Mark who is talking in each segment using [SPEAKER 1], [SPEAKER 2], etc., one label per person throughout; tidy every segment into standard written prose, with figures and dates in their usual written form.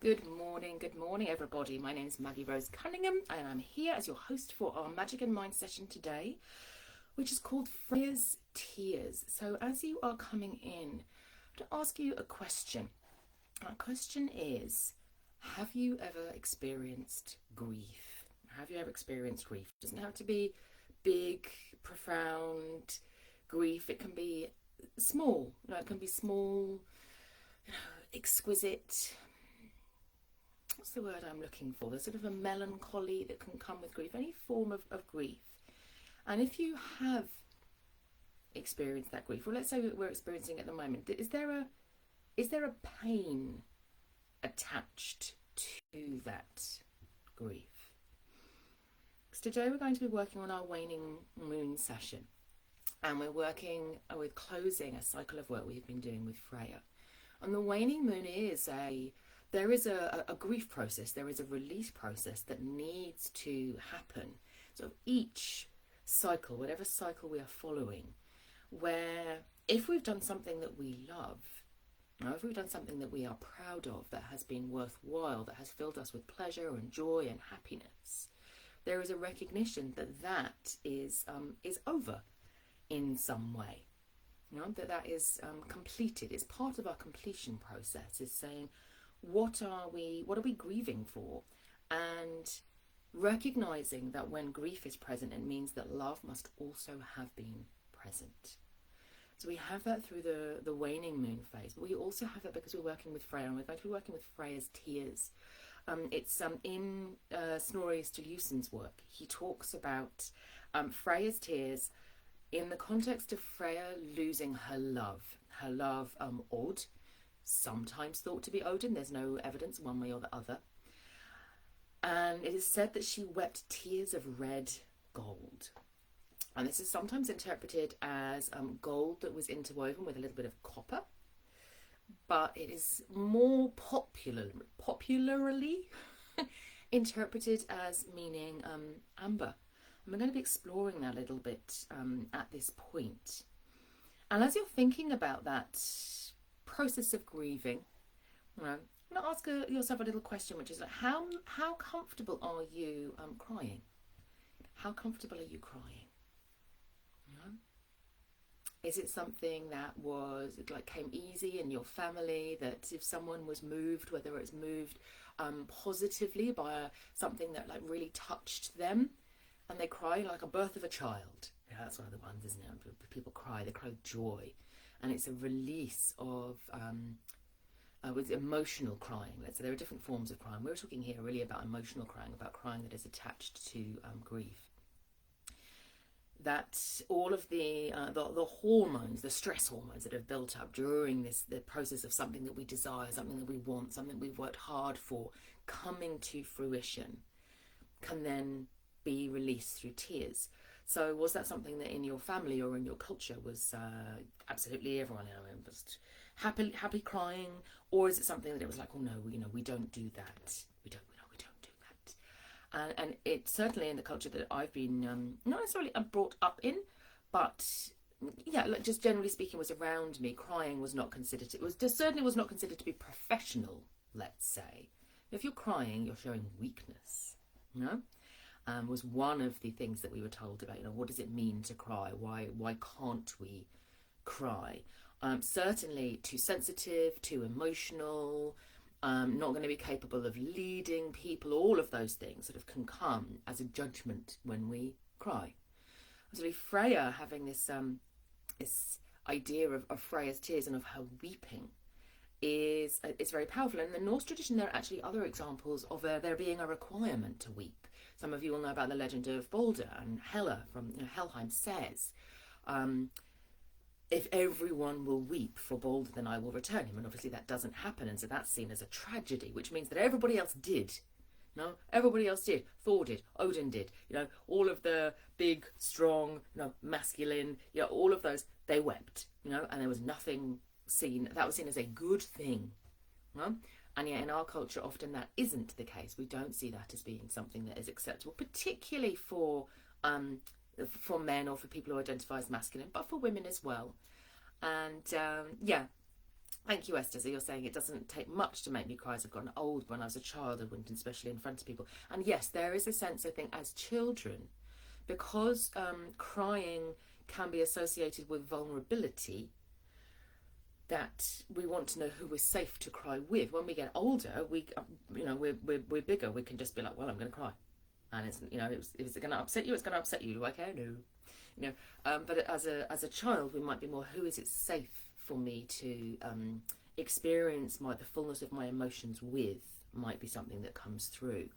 [SPEAKER 1] Good morning, everybody. My name is Maggie Rose Cunningham, and I'm here as your host for our Magic and Mind session today, which is called Freyja's Tears. So, as you are coming in, to ask you a question. Our question is: have you ever experienced grief? Have you ever experienced grief? It doesn't have to be big, profound grief. It can be small. It can be small, exquisite. What's the word I'm looking for? There's sort of a melancholy that can come with grief, any form of grief. And if you have experienced that grief, or let's say we're experiencing it at the moment, is there a pain attached to that grief? So today we're going to be working on our waning moon session, and we're working with closing a cycle of work we've been doing with Freyja. And the waning moon is there is a grief process, there is a release process that needs to happen. So each cycle, whatever cycle we are following, where if we've done something that we love, or if we've done something that we are proud of, that has been worthwhile, that has filled us with pleasure and joy and happiness, there is a recognition that that is over in some way. That is completed. It's part of our completion process. Is saying, what are we grieving for? And recognizing that when grief is present, it means that love must also have been present. So we have that through the waning moon phase, but we also have that because we're working with Freyja, and we're going to be working with Freyja's tears. It's in Snorri Sturluson's work. He talks about Freyja's tears in the context of Freyja losing her love Odd, sometimes thought to be Odin. There's no evidence one way or the other. And it is said that she wept tears of red gold. And this is sometimes interpreted as gold that was interwoven with a little bit of copper. But it is more popularly interpreted as meaning amber. And we're going to be exploring that a little bit at this point. And as you're thinking about that process of grieving, I'm going to ask yourself a little question, which is like, how comfortable are you crying? How comfortable are you crying? Is it something that came easy in your family, that if someone was moved, whether it's moved positively by something that really touched them, and they cry like a birth of a child? Yeah, that's one of the ones, isn't it? People cry, they cry with joy. And it's a release of with emotional crying. So there are different forms of crying. We're talking here really about emotional crying, about crying that is attached to grief. That all of the hormones, the stress hormones that have built up during the process of something that we desire, something that we want, something we've worked hard for, coming to fruition, can then be released through tears. So was that something that in your family or in your culture was absolutely everyone just happy crying, or is it something that it was like, oh no, we don't do that. We don't do that. And it certainly in the culture that I've been not necessarily brought up in, but just generally speaking, was around me. Crying was not considered. Certainly was not considered to be professional. Let's say, if you're crying, you're showing weakness. Was one of the things that we were told about. What does it mean to cry? Why can't we cry? Certainly too sensitive, too emotional, not going to be capable of leading people. All of those things sort of can come as a judgment when we cry. So Freyja having this idea of Freyja's tears and of her weeping it's very powerful. And in the Norse tradition, there are actually other examples of there being a requirement to weep. Some of you will know about the legend of Balder, and Hela from Helheim says, if everyone will weep for Balder, then I will return him. And obviously that doesn't happen, and so that's seen as a tragedy, which means that everybody else did. Everybody else did. Thor did. Odin did. All of the big, strong, masculine, all of those, they wept. And there was nothing seen. That was seen as a good thing. And yet in our culture, often that isn't the case. We don't see that as being something that is acceptable, particularly for men or for people who identify as masculine, but for women as well. And Thank you, Esther. So you're saying it doesn't take much to make me cry as I've gotten old. When I was a child, I wouldn't, especially in front of people. And yes, there is a sense, I think, as children, because crying can be associated with vulnerability, that we want to know who we're safe to cry with. When we get older, we're bigger. We can just be like, well, I'm going to cry, and it's, if it's going to upset you, it's going to upset you. Do I care? No, but as a child, we might be more, who is it safe for me to experience the fullness of my emotions with, might be something that comes through.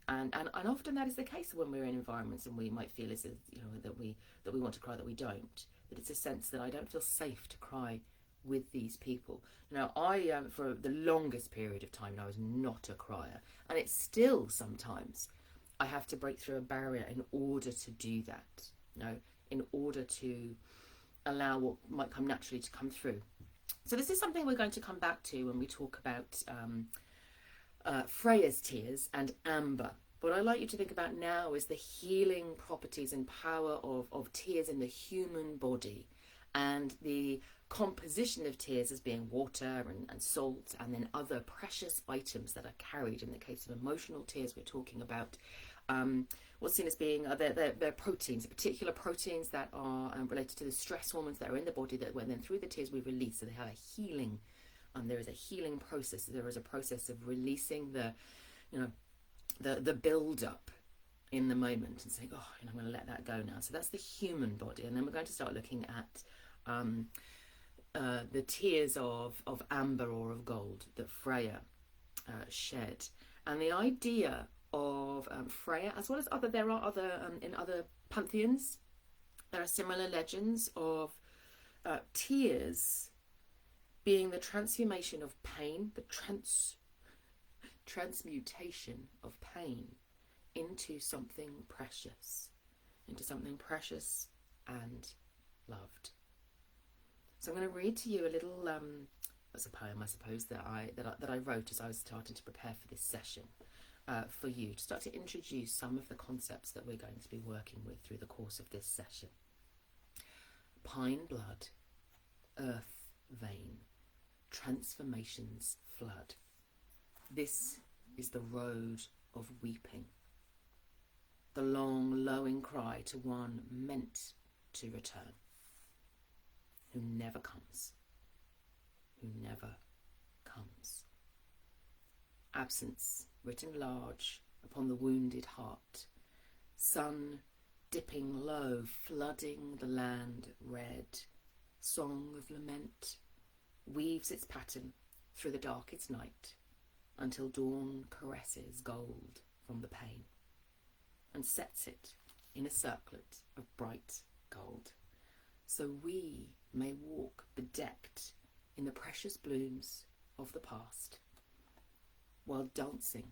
[SPEAKER 1] And often that is the case when we're in environments and we might feel as if, that we want to cry, that we don't. That it's a sense that I don't feel safe to cry with these people. Now, I for the longest period of time, I was not a crier, and it's still sometimes I have to break through a barrier in order to do that. In order to allow what might come naturally to come through. So this is something we're going to come back to when we talk about Freyja's tears and amber. What I'd like you to think about now is the healing properties and power of tears in the human body, and the composition of tears as being water and salt, and then other precious items that are carried. In the case of emotional tears, we're talking about what's seen as being they're proteins, particular proteins that are related to the stress hormones that are in the body, that when then through the tears we release. So they have a healing, there is a healing process. There is a process of releasing the build up in the moment and saying, I'm going to let that go now. So that's the human body. And then we're going to start looking at the tears of amber or of gold that Freyja shed. And the idea of Freyja, as well as there are other in other pantheons, there are similar legends of tears being the transformation of pain, the transmutation of pain into something precious, and loved. So I'm going to read to you a little, it's a poem, I suppose, that I wrote as I was starting to prepare for this session, for you to start to introduce some of the concepts that we're going to be working with through the course of this session. Pine blood, earth vein, transformations flood. This is the road of weeping, the long lowing cry to one meant to return, who never comes, who never comes. Absence written large upon the wounded heart, sun dipping low, flooding the land red, song of lament weaves its pattern through the darkest night, until dawn caresses gold from the pane and sets it in a circlet of bright gold, so we may walk bedecked in the precious blooms of the past, while dancing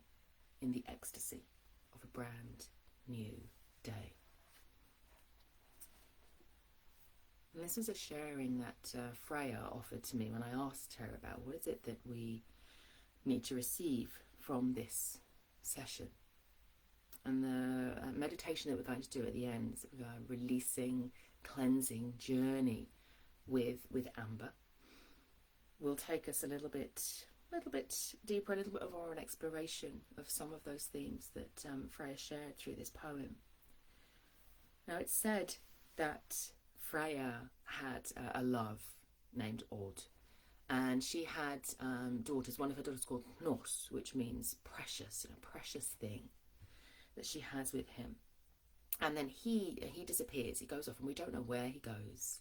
[SPEAKER 1] in the ecstasy of a brand new day. And this was a sharing that Freyja offered to me when I asked her about what is it that we need to receive from this session. And the meditation that we're going to do at the end is a releasing, cleansing journey with amber. Will take us a little bit deeper, a little bit of an exploration of some of those themes that Freyja shared through this poem. Now, it's said that Freyja had a love named Odd, and she had daughters. One of her daughters called Nos, which means precious, a precious thing that she has with him. And then he disappears. He goes off, and we don't know where he goes,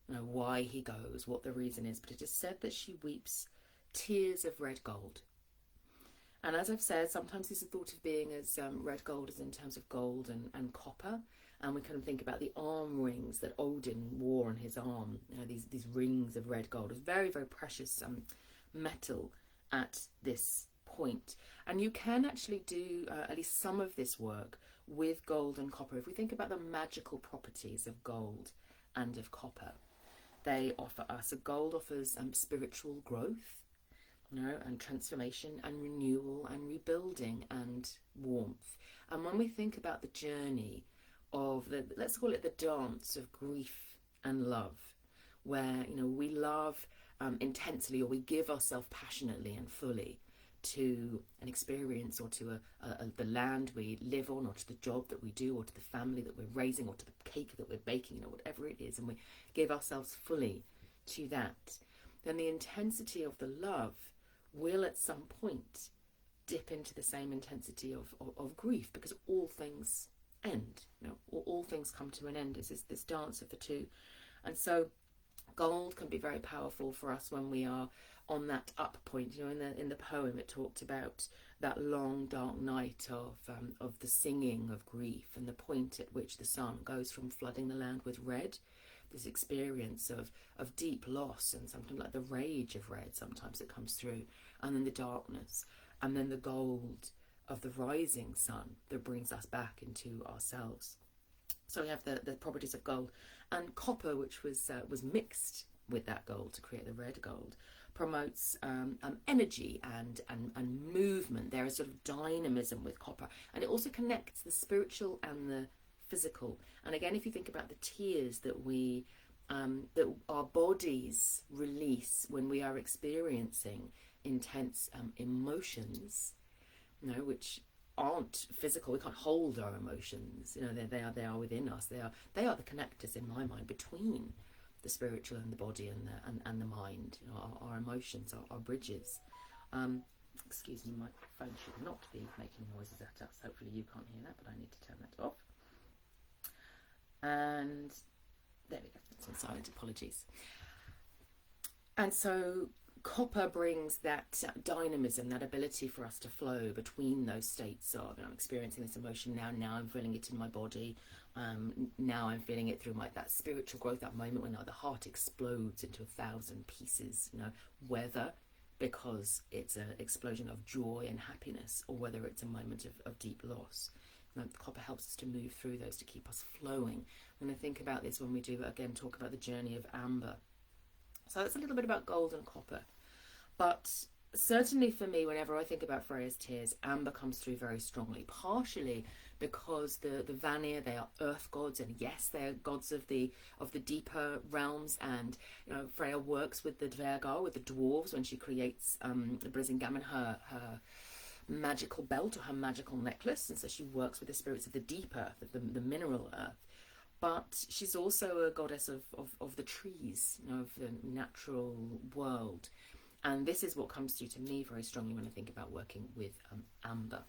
[SPEAKER 1] why he goes, what the reason is. But it is said that she weeps tears of red gold. And as I've said, sometimes this is thought of being as red gold as in terms of gold and copper. And we kind of think about the arm rings that Odin wore on his arm. These rings of red gold. It's very, very precious metal at this point. And you can actually do at least some of this work with gold and copper. If we think about the magical properties of gold and of copper, they offer us. So gold offers spiritual growth, and transformation and renewal and rebuilding and warmth. And when we think about the journey of let's call it the dance of grief and love, where we love intensely, or we give ourselves passionately and fully to an experience, or to the land we live on, or to the job that we do, or to the family that we're raising, or to the cake that we're baking, whatever it is, and we give ourselves fully to that, then the intensity of the love will at some point dip into the same intensity of grief, because all things end. All things come to an end. It's this dance of the two. And so gold can be very powerful for us when we are on that up point. In the poem it talked about that long dark night of the singing of grief, and the point at which the sun goes from flooding the land with red, this experience of deep loss, and something like the rage of red sometimes that comes through, and then the darkness, and then the gold of the rising sun that brings us back into ourselves. So we have the properties of gold, and copper, which was mixed with that gold to create the red gold, promotes energy and movement. There is sort of dynamism with copper, and it also connects the spiritual and the physical. And again, if you think about the tears that that our bodies release when we are experiencing intense emotions, which aren't physical. We can't hold our emotions. They are within us. They are the connectors in my mind between the spiritual and the body and the mind. Our emotions are bridges. Excuse me, my phone should not be making noises at us. Hopefully you can't hear that, but I need to turn that off. And there we go. It's on silent. Apologies. And so copper brings that dynamism, that ability for us to flow between those states of, I'm experiencing this emotion now I'm feeling it in my body, now I'm feeling it through that spiritual growth, that moment when the heart explodes into 1,000 pieces, whether because it's an explosion of joy and happiness, or whether it's a moment of deep loss. Copper helps us to move through those, to keep us flowing. And I think about this when we do, again, talk about the journey of amber. So that's a little bit about gold and copper. But certainly for me, whenever I think about Freyja's tears, amber comes through very strongly, partially because the Vanir, they are earth gods, and yes, they are gods of the deeper realms. And Freyja works with the Dvergar, with the dwarves, when she creates Brisingamen, her magical belt, or her magical necklace, and so she works with the spirits of the deep earth, of the mineral earth. But she's also a goddess of the trees, of the natural world. And this is what comes through to me very strongly when I think about working with amber.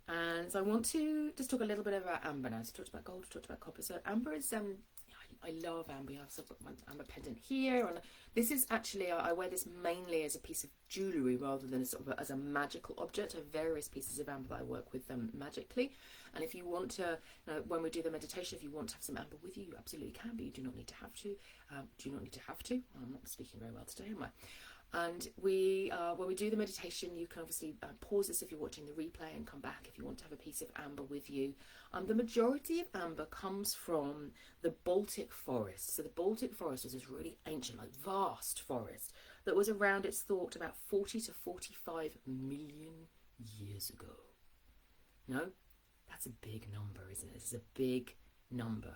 [SPEAKER 1] And so I want to just talk a little bit about amber now. So I talked about gold, I talked about copper. So amber is, I love amber. I've sort of got my amber pendant here. And this is actually, I wear this mainly as a piece of jewellery rather than as a magical object. I have various pieces of amber that I work with magically. And if you want to, when we do the meditation, if you want to have some amber with you, you absolutely can, but you do not need to have to. I'm not speaking very well today, am I? And when we do the meditation, you can obviously pause this if you're watching the replay and come back if you want to have a piece of amber with you. The majority of amber comes from the Baltic forest. So the Baltic forest was this really ancient, vast forest that was around, it's thought, about 40 to 45 million years ago. That's a big number, isn't it? This is a big number.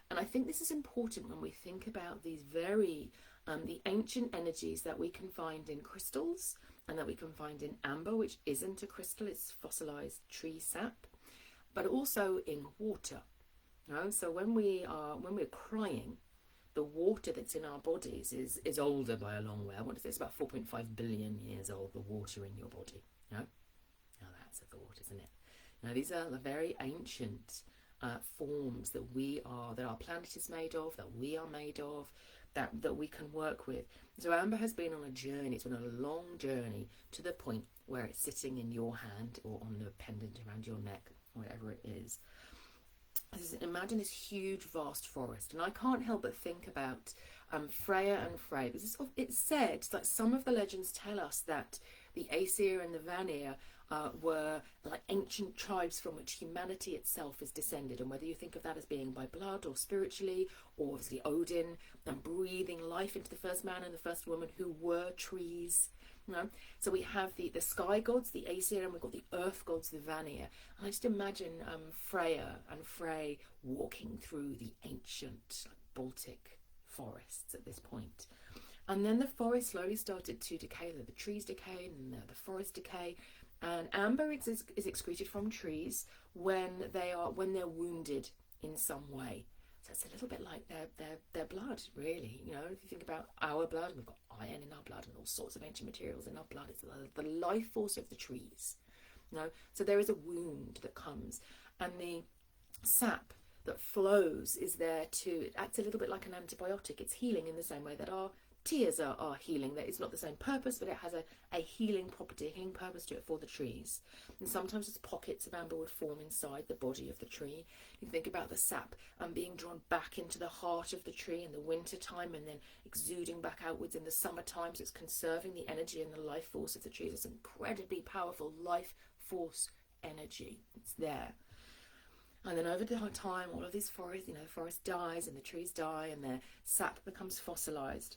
[SPEAKER 1] And I think this is important when we think about these very the ancient energies that we can find in crystals, and that we can find in amber, which isn't a crystal, it's fossilized tree sap, but also in water. So when we're crying, the water that's in our bodies is older by a long way. I want to say it's about 4.5 billion years old, the water in your body. Now that's a thought, isn't it? Now these are the very ancient forms that our planet is made of, that we are made of, that we can work with. So amber has been on a journey. It's been a long journey to the point where it's sitting in your hand or on the pendant around your neck, whatever it is. Imagine this huge, vast forest, and I can't help but think about Freyja and Frey. It's said that some of the legends tell us that the Aesir and the Vanir were like ancient tribes from which humanity itself is descended, and whether you think of that as being by blood or spiritually, or obviously Odin and breathing life into the first man and the first woman who were trees. So we have the sky gods, the Aesir, and we've got the earth gods, the Vanir. And I just imagine Freyja and Frey walking through the ancient Baltic forests at this point. And then the forest slowly started to decay. The trees decay and the forest decay. And amber is excreted from trees when they're wounded in some way. So it's a little bit like their blood, really. You know, if you think about our blood, we've got iron in our blood and all sorts of ancient materials in our blood. It's the life force of the trees. You know? So there is a wound that comes, and the sap that flows is there to, it acts a little bit like an antibiotic. It's healing in the same way that our tears are healing. That it's not the same purpose, but it has a healing property, a healing purpose to it for the trees. And sometimes just pockets of amber would form inside the body of the tree. You think about the sap being drawn back into the heart of the tree in the winter time, and then exuding back outwards in the summer time. So it's conserving the energy and the life force of the trees. It's incredibly powerful life force energy. It's there. And then over time, all of these forests, the forest dies and the trees die and their sap becomes fossilized.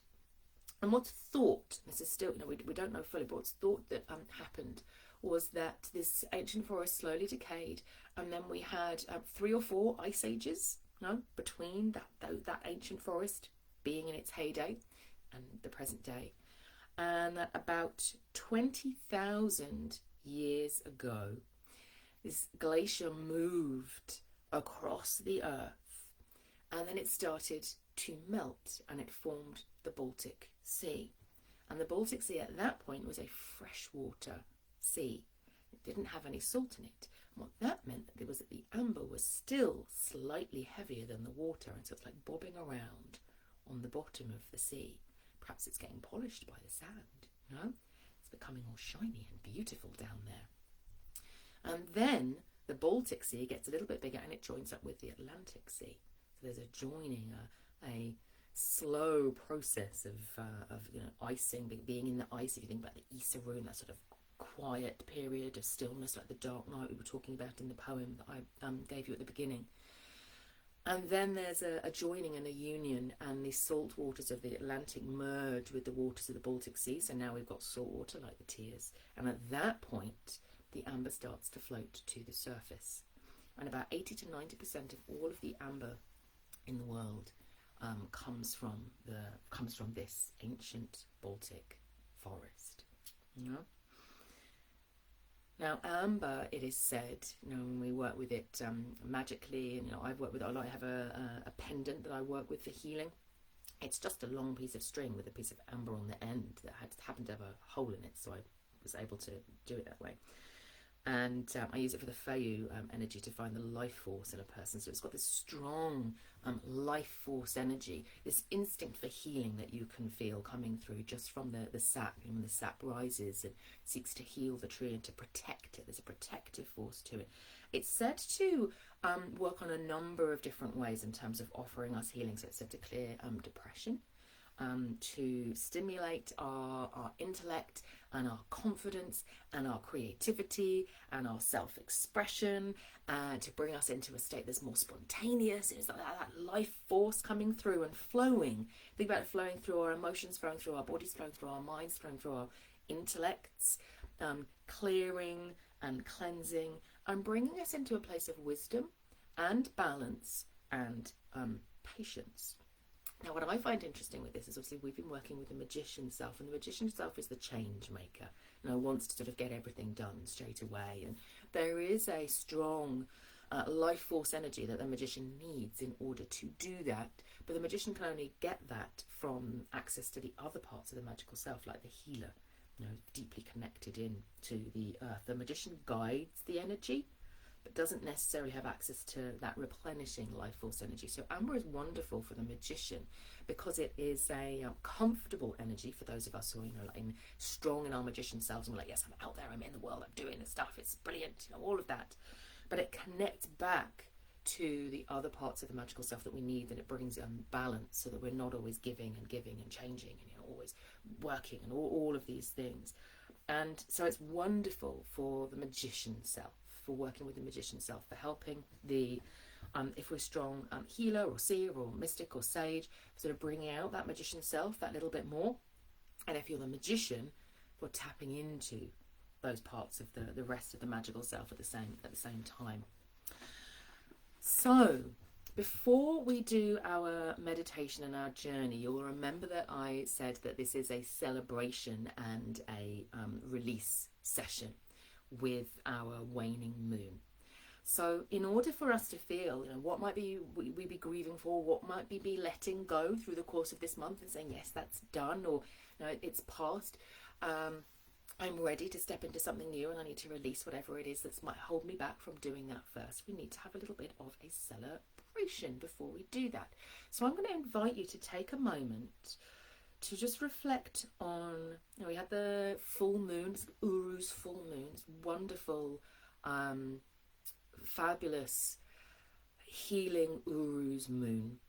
[SPEAKER 1] And what's thought, this is still, we don't know fully, but what's thought that happened was that this ancient forest slowly decayed, and then we had 3 or 4 ice ages, between that ancient forest being in its heyday and the present day. And that about 20,000 years ago, this glacier moved across the earth, and then it started to melt, and it formed the Baltic Sea. And the Baltic Sea at that point was a freshwater sea. It didn't have any salt in it. And what that meant was that the amber was still slightly heavier than the water, and so it's like bobbing around on the bottom of the sea. Perhaps it's getting polished by the sand, It's becoming all shiny and beautiful down there. And then the Baltic Sea gets a little bit bigger, and it joins up with the Atlantic Sea. So there's a joining, a slow process of icing, being in the ice. If you think about the Isarun, that sort of quiet period of stillness, like the dark night we were talking about in the poem that I gave you at the beginning. And then there's a joining and a union, and the salt waters of the Atlantic merge with the waters of the Baltic Sea. So now we've got salt water like the tears. And at that point, the amber starts to float to the surface. And about 80 to 90% of all of the amber in the world comes from this ancient Baltic forest. Now, amber, it is said, when we work with it magically, and I've worked with it a lot. I have a pendant that I work with for healing. It's just a long piece of string with a piece of amber on the end that happened to have a hole in it, so I was able to do it that way. And I use it for the Freyja energy to find the life force in a person. So it's got this strong life force energy, this instinct for healing that you can feel coming through just from the sap. When the sap rises and seeks to heal the tree and to protect it, there's a protective force to it. It's said to work on a number of different ways in terms of offering us healing. So it's said to clear depression, to stimulate our intellect and our confidence and our creativity and our self-expression, to bring us into a state that's more spontaneous. It's like that life force coming through and flowing. Think about it flowing through our emotions, flowing through our bodies, flowing through our minds, flowing through our intellects, clearing and cleansing and bringing us into a place of wisdom and balance and patience. Now, what I find interesting with this is obviously we've been working with the magician self, and the magician self is the change maker, wants to sort of get everything done straight away. And there is a strong life force energy that the magician needs in order to do that. But the magician can only get that from access to the other parts of the magical self, like the healer, deeply connected in to the earth. The magician guides the energy, but doesn't necessarily have access to that replenishing life force energy. So amber is wonderful for the magician because it is a comfortable energy for those of us who are strong in our magician selves, and we're like, yes, I'm out there, I'm in the world, I'm doing this stuff, it's brilliant, all of that. But it connects back to the other parts of the magical self that we need, and it brings balance so that we're not always giving and changing and always working and all of these things. And so it's wonderful for the magician self, for working with the magician self, for helping the, if we're strong, healer or seer or mystic or sage, sort of bringing out that magician self that little bit more. And if you're the magician, for tapping into those parts of the rest of the magical self at the same time. So Before we do our meditation and our journey, you'll remember that I said that this is a celebration and a release session with our waning moon. So in order for us to feel, what might be we be grieving for, what might be letting go through the course of this month and saying, yes, that's done, or it's past. I'm ready to step into something new and I need to release whatever it is that might hold me back from doing that first. We need to have a little bit of a celebration before we do that. So I'm going to invite you to take a moment to just reflect on, we had the full moon, Uru's full moon, it's wonderful, fabulous, healing Uru's moon.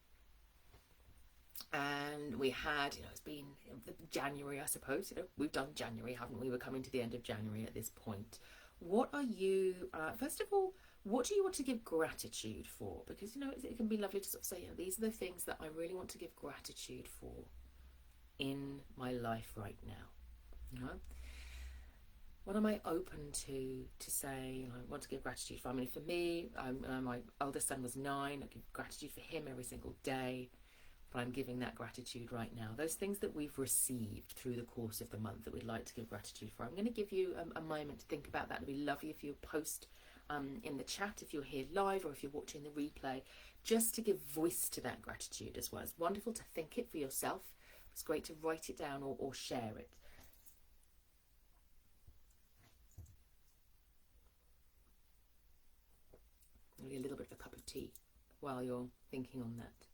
[SPEAKER 1] And we had, it's been January, I suppose. We've done January, haven't we? We're coming to the end of January at this point. What are you, first of all, what do you want to give gratitude for? Because, it can be lovely to sort of say, these are the things that I really want to give gratitude for in my life right now. What am I open to say I want to give gratitude for? I mean, for me, my eldest son was 9. I give gratitude for him every single day. But I'm giving that gratitude right now. Those things that we've received through the course of the month that we'd like to give gratitude for. I'm going to give you a moment to think about that. It'd be lovely if you post in the chat, if you're here live or if you're watching the replay, just to give voice to that gratitude as well. It's wonderful to think it for yourself. It's great to write it down or share it. Maybe a little bit of a cup of tea while you're thinking on that.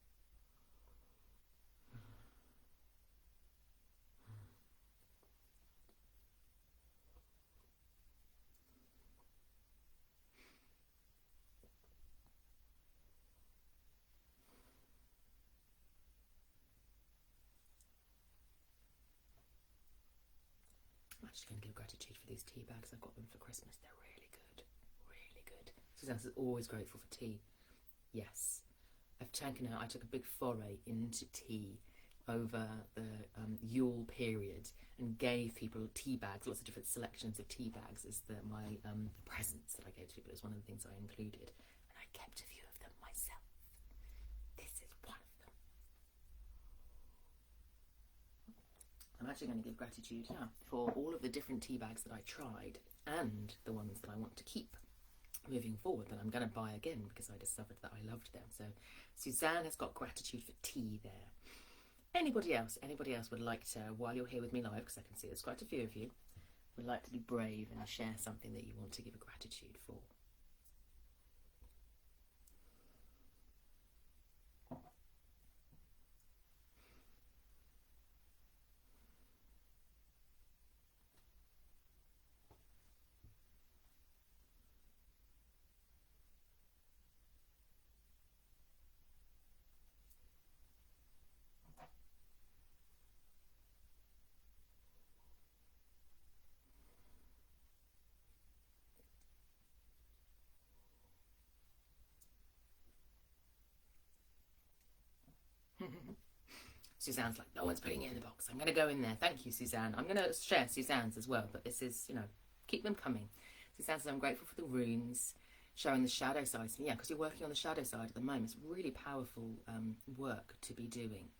[SPEAKER 1] I'm just going to give gratitude for these tea bags. I got them for Christmas. They're really good. Really good. Suzanne's always grateful for tea. Yes. I took a big foray into tea over the Yule period and gave people tea bags, lots of different selections of tea bags as my presents that I gave to people. It was one of the things I included. And I kept a few of them myself. This is one of them. I'm actually going to give gratitude for all of the different tea bags that I tried and the ones that I want to keep moving forward that I'm going to buy again because I discovered that I loved them. So Suzanne has got gratitude for tea there. Anybody else would like to, while you're here with me live, because I can see there's quite a few of you, would like to be brave and share something that you want to give a gratitude for? Suzanne's like, no one's putting it in the box. I'm going to go in there. Thank you, Suzanne. I'm going to share Suzanne's as well, but this is, keep them coming. Suzanne says, I'm grateful for the runes, showing the shadow side. Yeah, because you're working on the shadow side at the moment. It's really powerful work to be doing.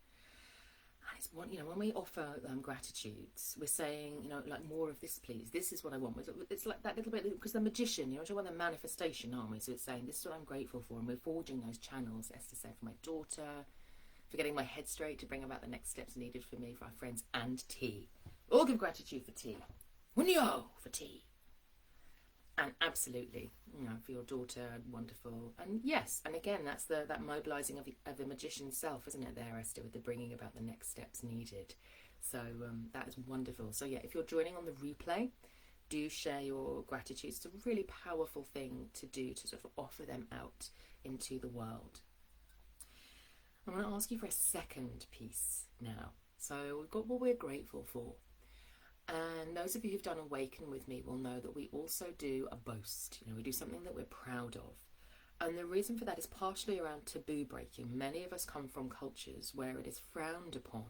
[SPEAKER 1] And it's one, when we offer gratitudes, we're saying, like, more of this, please. This is what I want. It's like that little bit, because the magician, we want the manifestation, aren't we? So it's saying, this is what I'm grateful for. And we're forging those channels, Esther said, for my daughter, for getting my head straight to bring about the next steps needed for me, for our friends, and tea. All give gratitude for tea. Wunyo for tea. And absolutely, for your daughter, wonderful. And yes, and again, that's that mobilising of the magician's self, isn't it, there, Esther, with the bringing about the next steps needed. So that is wonderful. So yeah, if you're joining on the replay, do share your gratitude. It's a really powerful thing to do, to sort of offer them out into the world. I'm going to ask you for a second piece now. So we've got what we're grateful for. And those of you who've done Awaken with me will know that we also do a boast. We do something that we're proud of. And the reason for that is partially around taboo breaking. Many of us come from cultures where it is frowned upon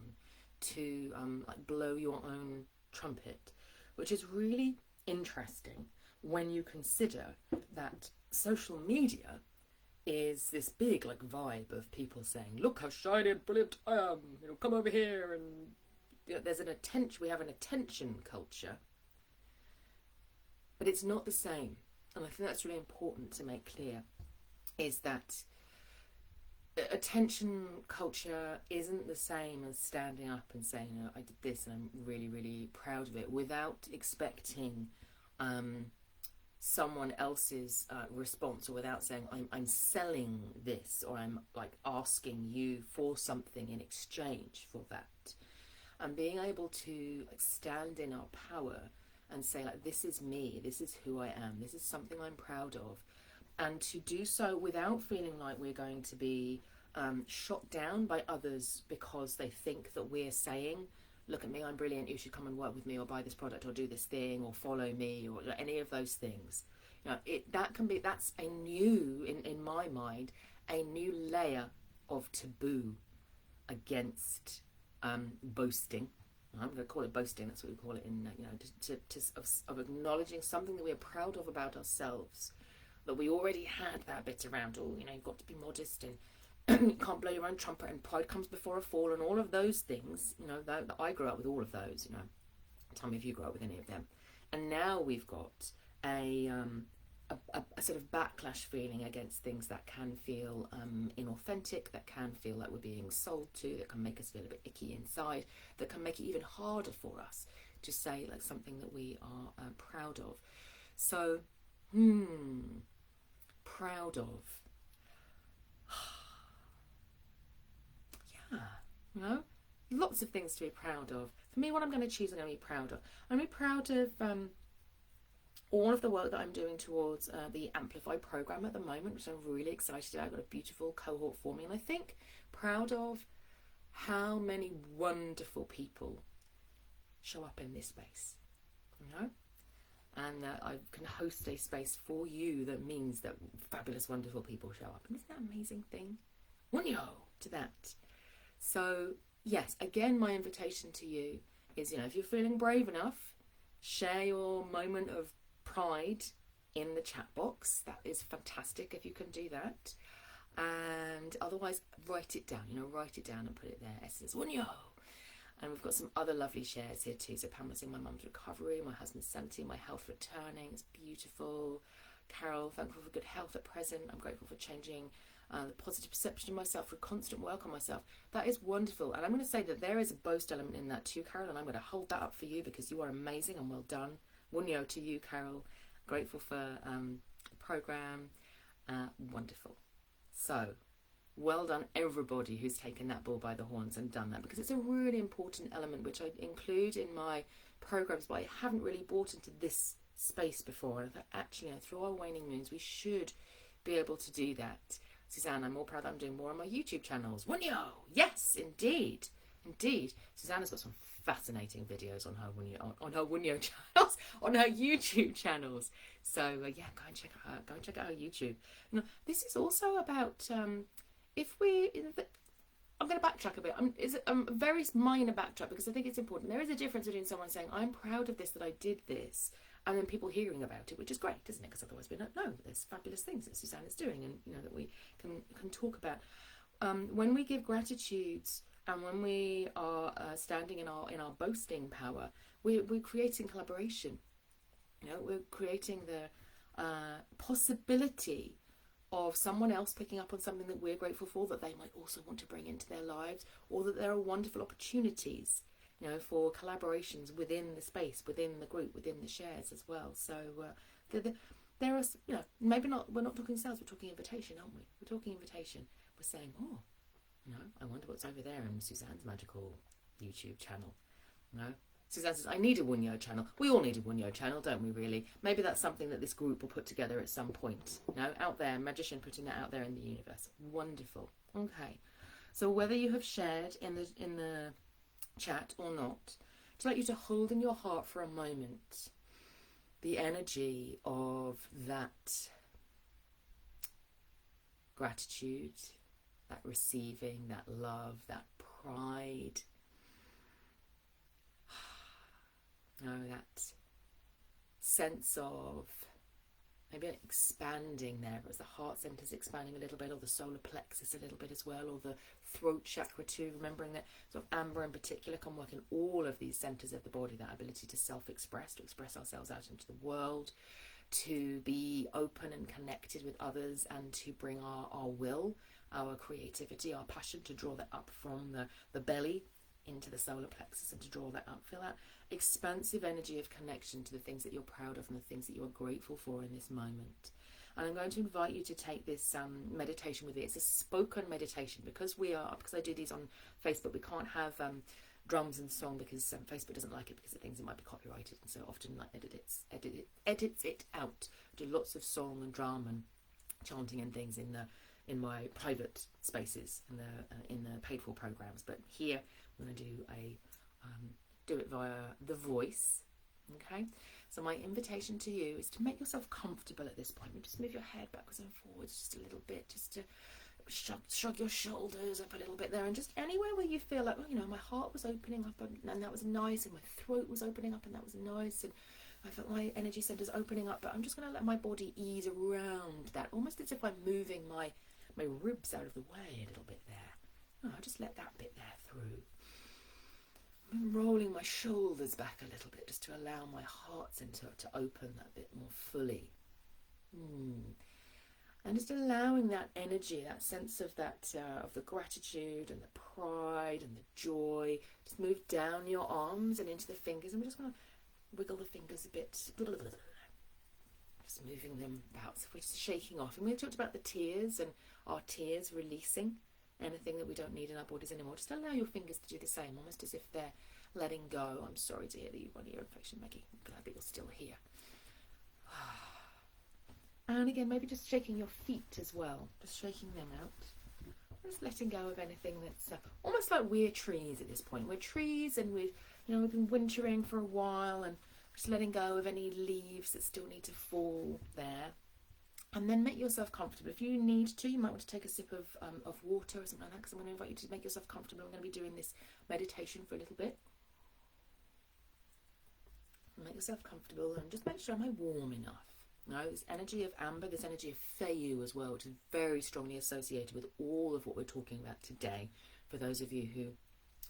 [SPEAKER 1] to like blow your own trumpet, which is really interesting when you consider that social media is this big like vibe of people saying, look how shiny and brilliant I am, come over here. And there's an attention, we have an attention culture, but it's not the same. And I think that's really important to make clear, is that attention culture isn't the same as standing up and saying, I did this and I'm really, really proud of it, without expecting someone else's response, or without saying, I'm selling this, or I'm like asking you for something in exchange for that. And being able to stand in our power and say, like, this is me, this is who I am, this is something I'm proud of. And to do so without feeling like we're going to be shot down by others because they think that we're saying, look at me, I'm brilliant, you should come and work with me, or buy this product, or do this thing, or follow me, or any of those things. That's a new, in my mind, a new layer of taboo against boasting. I'm going to call it boasting. That's what we call it in, of acknowledging something that we're proud of about ourselves, that we already had that bit around. Oh, you've got to be modest, and you can't blow your own trumpet, and pride comes before a fall, and all of those things. That I grew up with all of those. Tell me if you grew up with any of them. And now we've got a sort of backlash feeling against things that can feel inauthentic, that can feel like we're being sold to, that can make us feel a bit icky inside, that can make it even harder for us to say like something that we are proud of. So, proud of. Yeah, lots of things to be proud of. For me, what I'm going to choose, I'm going to be proud of. I'm going to be proud of all of the work that I'm doing towards the Amplify program at the moment, which I'm really excited about. I've got a beautiful cohort forming, and I think proud of how many wonderful people show up in this space, and I can host a space for you that means that fabulous, wonderful people show up. And isn't that an amazing thing? Wunyo to that. So yes, again, my invitation to you is, if you're feeling brave enough, share your moment of pride in the chat box. That is fantastic if you can do that. And otherwise, write it down, write it down and put it there. Essence Wunyo. And we've got some other lovely shares here too. So Pamela saying, my mum's recovery, my husband's sanity, my health returning. It's beautiful. Carol, thankful for good health at present. I'm grateful for changing the positive perception of myself, for constant work on myself. That is wonderful. And I'm going to say that there is a boast element in that too, Carol, and I'm going to hold that up for you because you are amazing and well done. Wunyo to you, Carol. Grateful for the program. Wonderful. So, well done everybody who's taken that bull by the horns and done that, because it's a really important element which I include in my programs, but I haven't really brought into this space before. And actually, through our waning moons, we should be able to do that. Suzanne, I'm more proud that I'm doing more on my YouTube channels. Wunyo! Yes, indeed. Indeed. Susanna's got some fascinating videos on her Wunyo channels, on her YouTube channels. So yeah, go and check her out. Go and check out her YouTube. This is also about I'm going to backtrack a bit. It's a very minor backtrack because I think it's important. There is a difference between someone saying, I'm proud of this, that I did this, and then people hearing about it, which is great, isn't it? Because otherwise we don't know there's fabulous things that Suzanne is doing, and that we can talk about. When we give gratitudes and when we are standing in our boasting power, we're creating collaboration. We're creating the possibility of someone else picking up on something that we're grateful for, that they might also want to bring into their lives, or that there are wonderful opportunities, for collaborations within the space, within the group, within the shares as well. So there are, maybe not, we're not talking sales, we're talking invitation, aren't we? We're talking invitation. We're saying, I wonder what's over there in Suzanne's magical YouTube channel. Suzanne says, I need a Wunyo channel. We all need a Wunyo channel, don't we, really? Maybe that's something that this group will put together at some point. Out there, magician putting that out there in the universe. Wonderful. Okay. So whether you have shared in the chat or not, I'd like you to hold in your heart for a moment the energy of that gratitude, that receiving, that love, that pride. That sense of maybe expanding there, as the heart center's expanding a little bit, or the solar plexus a little bit as well, or the throat chakra too, remembering that sort of amber in particular can work in all of these centers of the body, that ability to self-express, to express ourselves out into the world, to be open and connected with others, and to bring our will, our creativity, our passion, to draw that up from the belly into the solar plexus, and to draw that up. Feel that expansive energy of connection to the things that you're proud of and the things that you are grateful for in this moment. And I'm going to invite you to take this meditation with me. It's a spoken meditation, because I do these on Facebook. We can't have drums and song because Facebook doesn't like it, because it thinks it might be copyrighted, and so often edits it out. I do lots of song and drum and chanting and things in my private spaces, in the paid for programs. But here I'm going to do it via the voice. Okay, so my invitation to you is to make yourself comfortable at this point. Just move your head backwards and forwards just a little bit, just to shrug your shoulders up a little bit there, and just anywhere where you feel like, my heart was opening up, and that was nice, and my throat was opening up, and that was nice, and I felt my energy centers opening up. But I'm just going to let my body ease around that, almost as if I'm moving my ribs out of the way a little bit there. I'll just let that bit there through. I'm rolling my shoulders back a little bit, just to allow my heart center to open that bit more fully. And just allowing that energy, that sense of of the gratitude and the pride and the joy, just move down your arms and into the fingers. And we're just going to wiggle the fingers a bit, just moving them about. So we're just shaking off. And we talked about the tears and our tears releasing anything that we don't need in our bodies anymore. Just allow your fingers to do the same, almost as if they're letting go. I'm sorry to hear that you've got an ear infection, Maggie. I'm glad that you're still here. And again, maybe just shaking your feet as well, just shaking them out. Just letting go of anything that's almost like we're trees at this point. We're trees, and we've been wintering for a while, and just letting go of any leaves that still need to fall there. And then make yourself comfortable. If you need to, you might want to take a sip of water or something like that, because I'm going to invite you to make yourself comfortable. I'm going to be doing this meditation for a little bit. Make yourself comfortable, and just make sure, am I warm enough? This energy of amber, this energy of Freyja as well, which is very strongly associated with all of what we're talking about today. For those of you who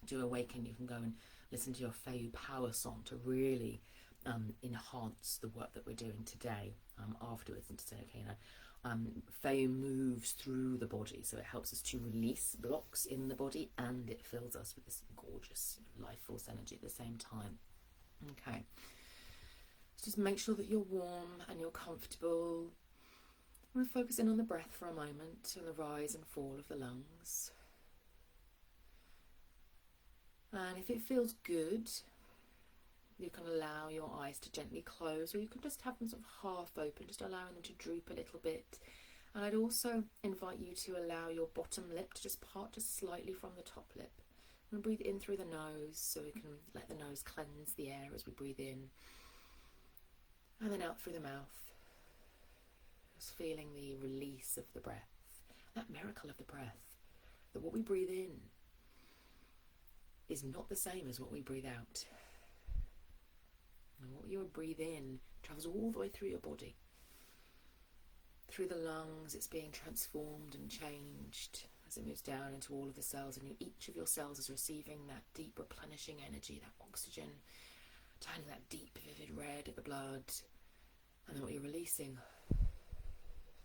[SPEAKER 1] do awaken, you can go and listen to your Freyja power song to really enhance the work that we're doing today afterwards. And to say, Freyja moves through the body, so it helps us to release blocks in the body, and it fills us with this gorgeous life force energy at the same time. Okay. Just make sure that you're warm and you're comfortable. We're focusing on the breath for a moment, and the rise and fall of the lungs. And if it feels good, you can allow your eyes to gently close, or you can just have them sort of half open, just allowing them to droop a little bit. And I'd also invite you to allow your bottom lip to just part just slightly from the top lip. And breathe in through the nose, so we can let the nose cleanse the air as we breathe in. And then out through the mouth, just feeling the release of the breath, that miracle of the breath, that what we breathe in is not the same as what we breathe out. And what you breathe in travels all the way through your body. Through the lungs, it's being transformed and changed as it moves down into all of the cells, and each of your cells is receiving that deep replenishing energy, that oxygen, turning that deep vivid red of the blood. And then what you're releasing,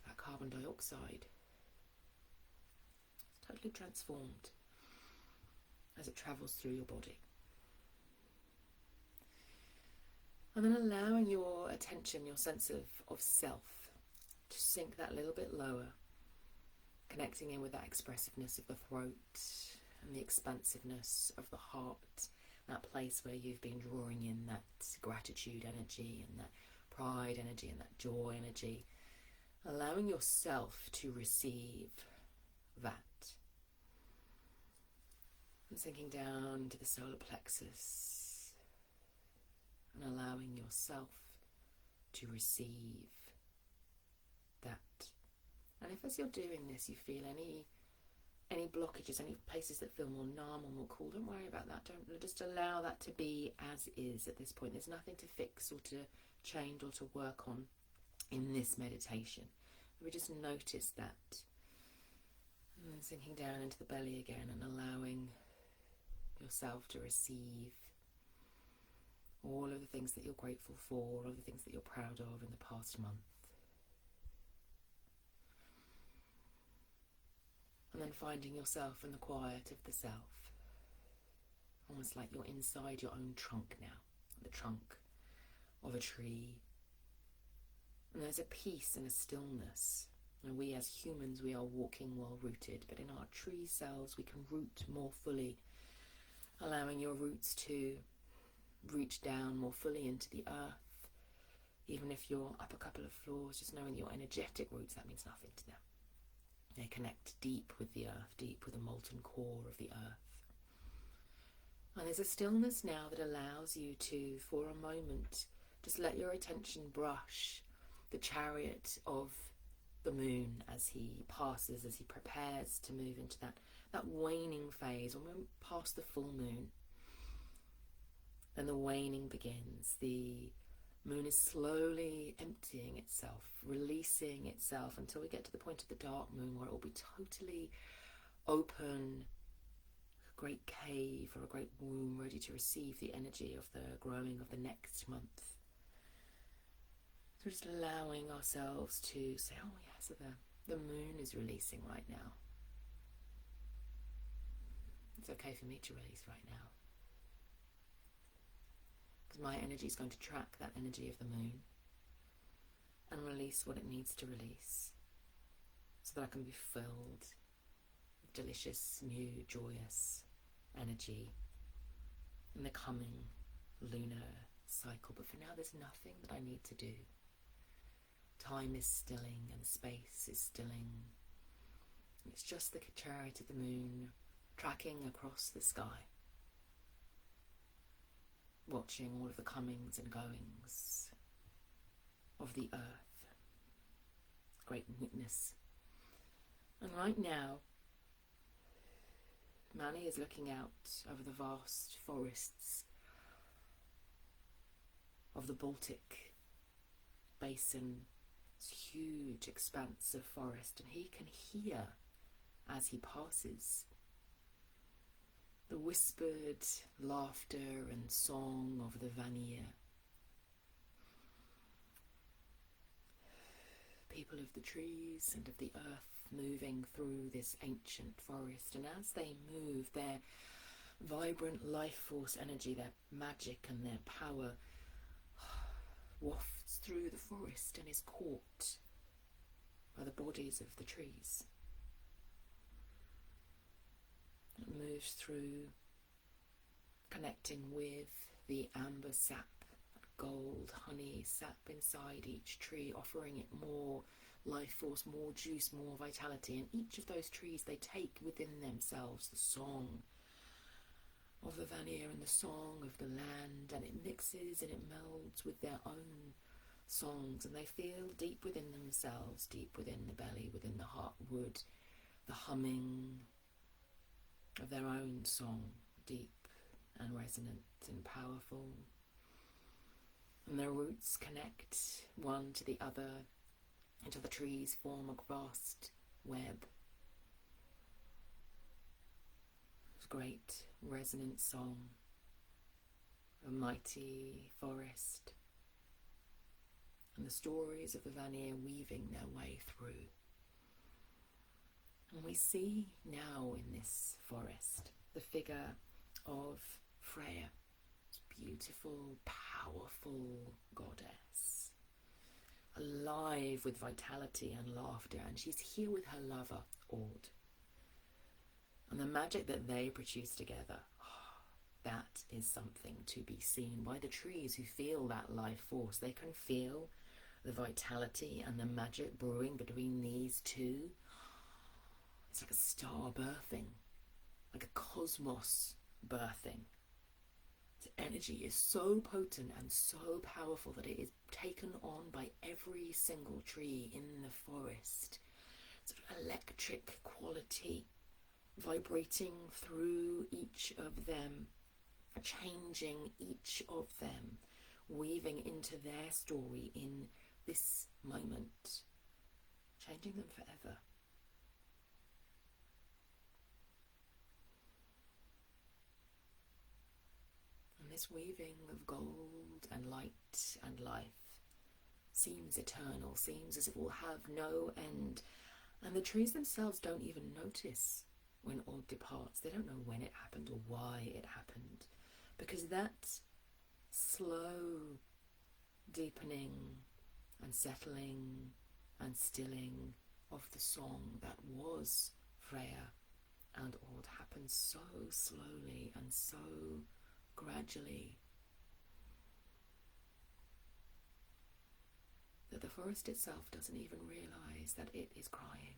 [SPEAKER 1] that carbon dioxide, it's totally transformed as it travels through your body. And then allowing your attention, your sense of self, to sink that little bit lower, connecting in with that expressiveness of the throat and the expansiveness of the heart, that place where you've been drawing in that gratitude energy and that pride energy and that joy energy, allowing yourself to receive that. And sinking down into the solar plexus and allowing yourself to receive that. And if as you're doing this you feel any blockages, any places that feel more numb or more cool, don't worry about that. Don't just allow that to be as is at this point. There's nothing to fix or to change or to work on. in this meditation. We just notice that, and then sinking down into the belly again and allowing yourself to receive all of the things that you're grateful for, all of the things that you're proud of in the past month. And then finding yourself in the quiet of the self, almost like you're inside your own trunk now, the trunk of a tree. And there's a peace and a stillness. And we as humans, we are walking well rooted, but in our tree selves we can root more fully, allowing your roots to reach down more fully into the earth. Even if you're up a couple of floors, just knowing your energetic roots, that means nothing to them. They connect deep with the earth, deep with the molten core of the earth. And there's a stillness now that allows you to, for a moment, just let your attention brush the chariot of the moon as he passes, as he prepares to move into that waning phase, when we're past the full moon. And the waning begins. The moon is slowly emptying itself, releasing itself, until we get to the point of the dark moon where it will be totally open, a great cave or a great womb ready to receive the energy of the growing of the next month. So just allowing ourselves to say, oh yeah, so the moon is releasing right now. It's okay for me to release right now. My energy is going to track that energy of the moon and release what it needs to release, so that I can be filled with delicious, new, joyous energy in the coming lunar cycle. But for now, there's nothing that I need to do. Time is stilling and space is stilling. It's just the chariot of the moon tracking across the sky, watching all of the comings and goings of the earth. Great witness. And right now, Mani is looking out over the vast forests of the Baltic basin, this huge expanse of forest, and he can hear, as he passes, the whispered laughter and song of the Vanir, people of the trees and of the earth, moving through this ancient forest. And as they move, their vibrant life force energy, their magic and their power wafts through the forest and is caught by the bodies of the trees. It moves through, connecting with the amber sap, gold honey sap inside each tree, offering it more life force, more juice, more vitality. And each of those trees, they take within themselves the song of the Vanir and the song of the land, and it mixes and it melds with their own songs, and they feel deep within themselves, deep within the belly, within the heart wood, the humming of their own song, deep and resonant and powerful. And their roots connect one to the other until the trees form a vast web. This great resonant song, a mighty forest, and the stories of the Vanir weaving their way through. And we see now in this forest the figure of Freyja, this beautiful, powerful goddess, alive with vitality and laughter, and she's here with her lover, Ord. And the magic that they produce together, that is something to be seen by the trees who feel that life force. They can feel the vitality and the magic brewing between these two. It's like a star birthing, like a cosmos birthing. The energy is so potent and so powerful that it is taken on by every single tree in the forest. Sort of electric quality vibrating through each of them, changing each of them, weaving into their story in this moment, changing them forever. And this weaving of gold and light and life seems eternal, seems as if it will have no end. And the trees themselves don't even notice when Odd departs. They don't know when it happened or why it happened, because that slow deepening and settling and stilling of the song that was Freyja and Odd happened so slowly and so gradually that the forest itself doesn't even realise that it is crying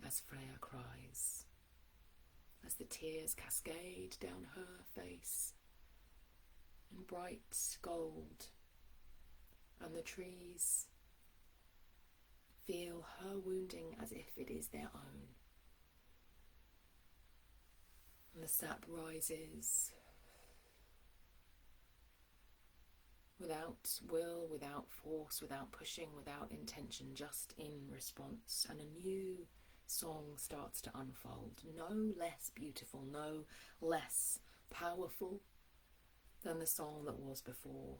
[SPEAKER 1] as Freyja cries, as the tears cascade down her face in bright gold, and the trees feel her wounding as if it is their own. And the sap rises without will, without force, without pushing, without intention, just in response. And a new song starts to unfold, no less beautiful, no less powerful than the song that was before.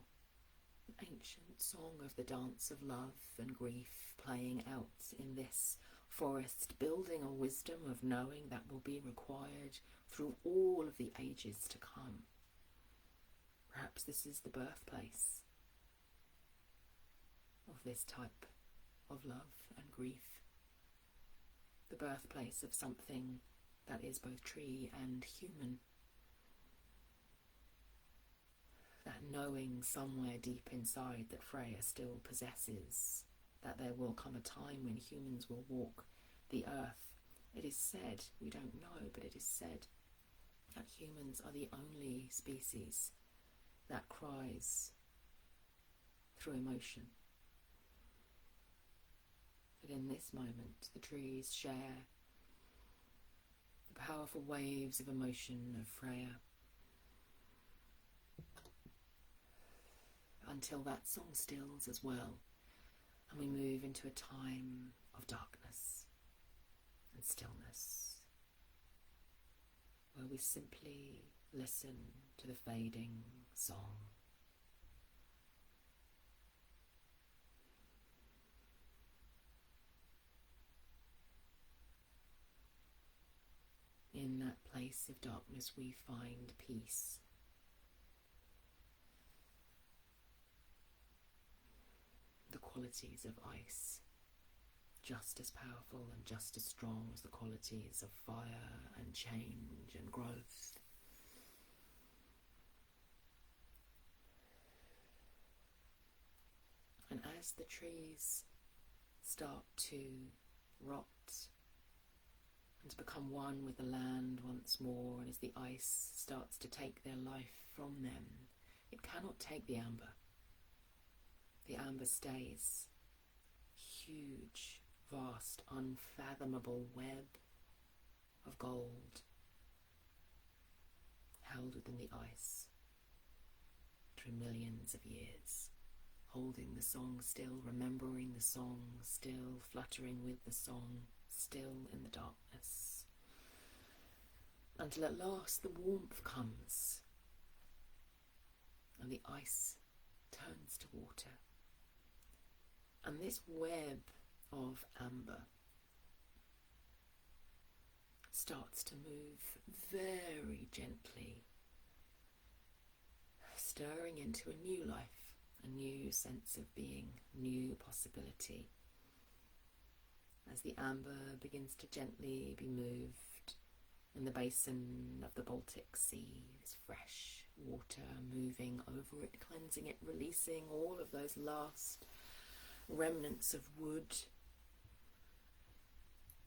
[SPEAKER 1] An ancient song of the dance of love and grief playing out in this forest, building a wisdom of knowing that will be required through all of the ages to come. Perhaps this is the birthplace of this type of love and grief, the birthplace of something that is both tree and human. That knowing somewhere deep inside that Freyja still possesses, that there will come a time when humans will walk the earth. It is said, we don't know, but it is said that humans are the only species that cries through emotion. But in this moment, the trees share the powerful waves of emotion of Freyja, until that song stills as well, and we move into a time of darkness and stillness, where we simply listen to the fading song. In that place of darkness we find peace. The qualities of ice, just as powerful and just as strong as the qualities of fire and change and growth. And as the trees start to rot and to become one with the land once more, and as the ice starts to take their life from them, it cannot take the amber. The amber stays. Huge, vast, unfathomable web of gold held within the ice through millions of years, holding the song still, remembering the song still, fluttering with the song still in the darkness, until at last the warmth comes and the ice turns to water. And this web of amber starts to move very gently, stirring into a new life, a new sense of being, new possibility. As the amber begins to gently be moved in the basin of the Baltic Sea, this fresh water moving over it, cleansing it, releasing all of those last remnants of wood,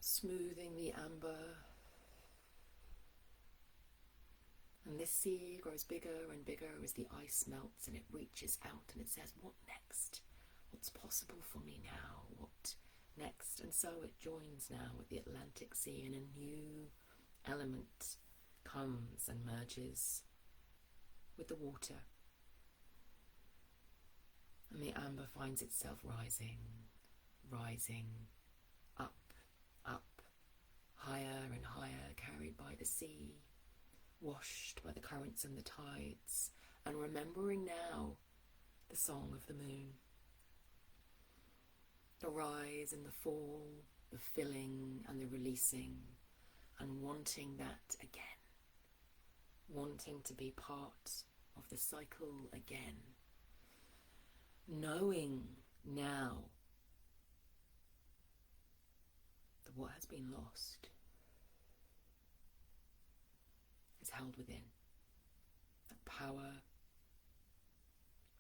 [SPEAKER 1] smoothing the amber. And this sea grows bigger and bigger as the ice melts and it reaches out and it says, what next? What's possible for me now? What next? And so it joins now with the Atlantic Sea, and a new element comes and merges with the water. And the amber finds itself rising, rising, up, up, higher and higher, carried by the sea, washed by the currents and the tides, and remembering now the song of the moon. The rise and the fall, the filling and the releasing, and wanting that again, wanting to be part of the cycle again, knowing now that what has been lost is held within. The power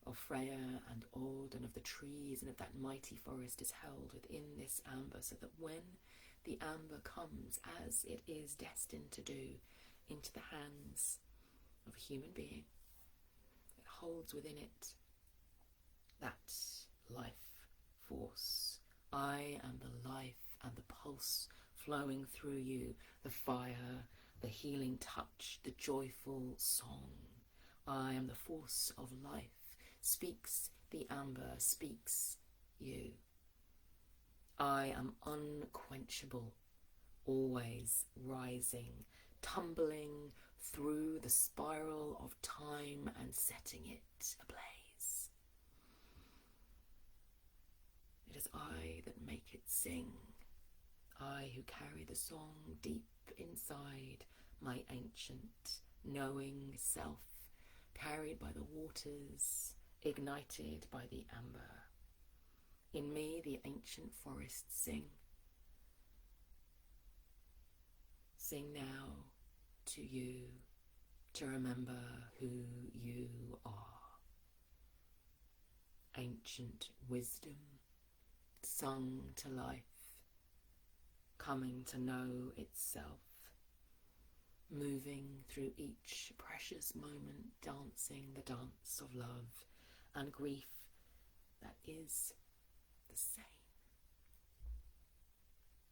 [SPEAKER 1] of Freyja and Odd and of the trees and of that mighty forest is held within this amber, so that when the amber comes, as it is destined to do, into the hands of a human being, it holds within it that life force. I am the life and the pulse flowing through you, the fire, the healing touch, the joyful song. I am the force of life. Speaks the amber, speaks you. I am unquenchable, always rising, tumbling through the spiral of time and setting it ablaze. It is I that make it sing, I who carry the song deep inside my ancient, knowing self, carried by the waters, ignited by the amber. In me the ancient forests sing. Sing now to you, to remember who you are. Ancient wisdom, sung to life, coming to know itself, moving through each precious moment, dancing the dance of love and grief that is the same,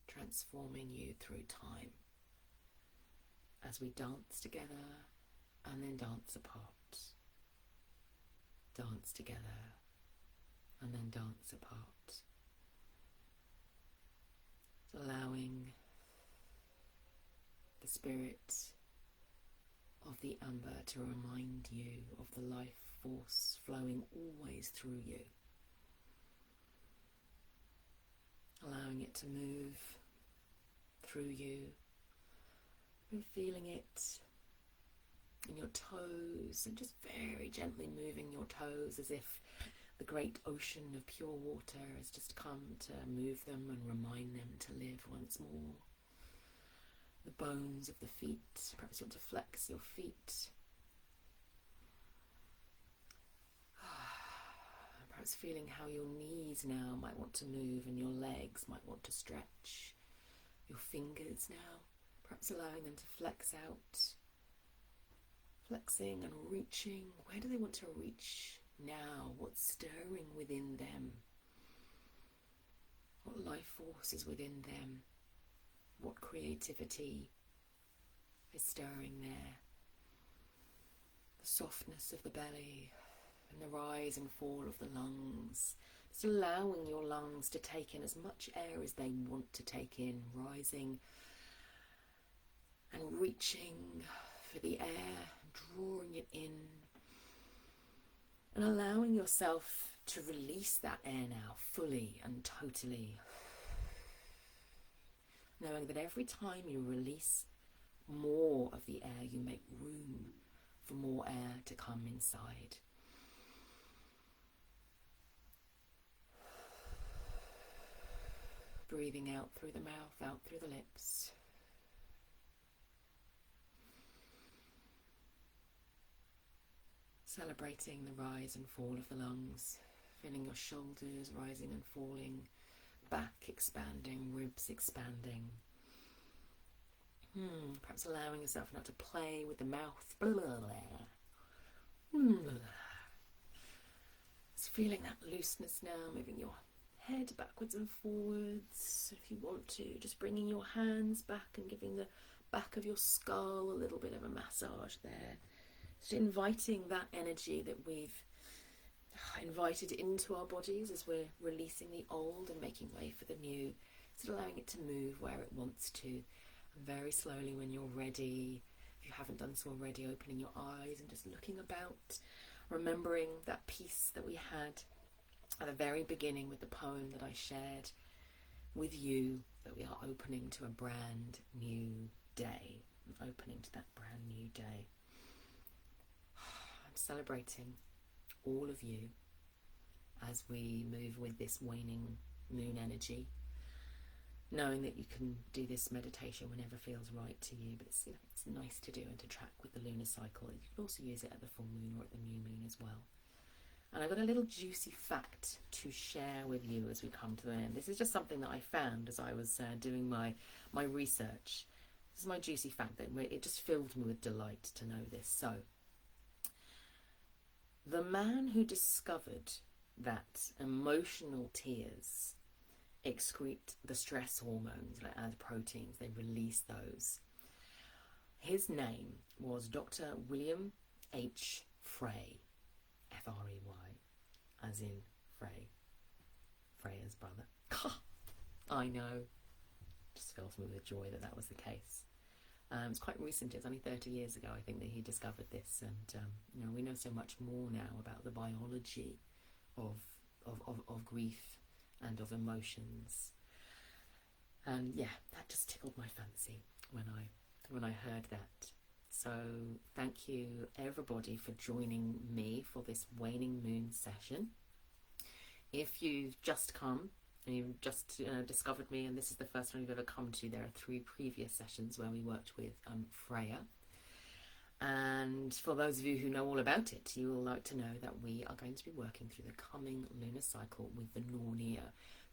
[SPEAKER 1] transforming you through time as we dance together and then dance apart, dance together and then dance apart, allowing the spirit of the amber to remind you of the life force flowing always through you, allowing it to move through you and feeling it in your toes, and just very gently moving your toes as if the great ocean of pure water has just come to move them and remind them to live once more. The bones of the feet, perhaps you want to flex your feet. Perhaps feeling how your knees now might want to move and your legs might want to stretch. Your fingers now, perhaps allowing them to flex out. Flexing and reaching. Where do they want to reach now? What's stirring within them? What life force is within them? What creativity is stirring there? The softness of the belly and the rise and fall of the lungs. Just allowing your lungs to take in as much air as they want to take in, rising and reaching for the air, drawing it in, and allowing yourself to release that air now fully and totally. Knowing that every time you release more of the air, you make room for more air to come inside. Breathing out through the mouth, out through the lips. Celebrating the rise and fall of the lungs, feeling your shoulders rising and falling, back expanding, ribs expanding. Perhaps allowing yourself now to play with the mouth. Just feeling that looseness now, moving your head backwards and forwards. If you want to, just bringing your hands back and giving the back of your skull a little bit of a massage there. Just inviting that energy that we've invited into our bodies as we're releasing the old and making way for the new, sort of allowing it to move where it wants to. And very slowly, when you're ready, if you haven't done so already, opening your eyes and just looking about, remembering that piece that we had at the very beginning with the poem that I shared with you, that we are opening to a brand new day, opening to that brand new day. I'm celebrating all of you as we move with this waning moon energy, knowing that you can do this meditation whenever feels right to you, but it's nice to do and to track with the lunar cycle. You can also use it at the full moon or at the new moon as well. And I've got a little juicy fact to share with you as we come to the end. This is just something that I found as I was doing my research. This is my juicy fact that it just filled me with delight to know this. So, the man who discovered that emotional tears excrete the stress hormones, like as proteins, they release those. His name was Dr. William H. Frey, F-R-E-Y, as in Frey, Freyja's brother. I know, just fills me with joy that was the case. It's quite recent. It's only 30 years ago, I think, that he discovered this, and we know so much more now about the biology of grief and of emotions. And yeah, that just tickled my fancy when I heard that. So thank you everybody for joining me for this waning moon session. If you've just come and you've just discovered me and this is the first one you've ever come to, there are 3 previous sessions where we worked with Freyja. And for those of you who know all about it, you will like to know that we are going to be working through the coming lunar cycle with the Nornir.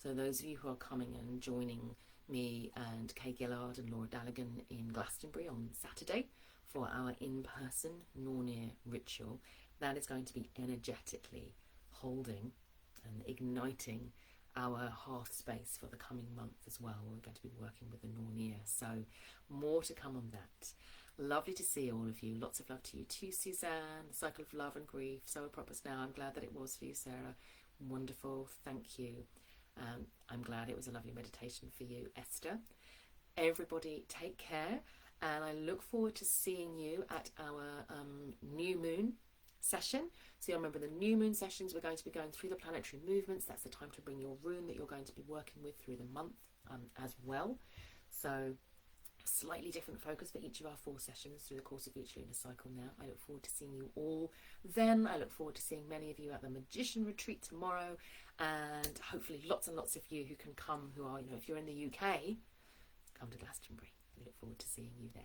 [SPEAKER 1] So those of you who are coming and joining me and Kay Gillard and Laura Dallaghan in Glastonbury on Saturday for our in-person Nornir ritual, that is going to be energetically holding and igniting our hearth space for the coming month as well. We're going to be working with the Nornir, so more to come on that. Lovely to see all of you. Lots of love to you too, Suzanne. The cycle of love and grief, so apropos now. I'm glad that it was for you, Sarah. Wonderful, thank you. I'm glad it was a lovely meditation for you, Esther. Everybody take care, and I look forward to seeing you at our new moon session. So you'll remember the new moon sessions, we're going to be going through the planetary movements. That's the time to bring your rune that you're going to be working with through the month as well. So slightly different focus for each of our 4 sessions through the course of each lunar cycle now. I look forward to seeing you all then. I look forward to seeing many of you at the Magician Retreat tomorrow, and hopefully lots and lots of you who can come, who are, if you're in the UK, come to Glastonbury. We look forward to seeing you there.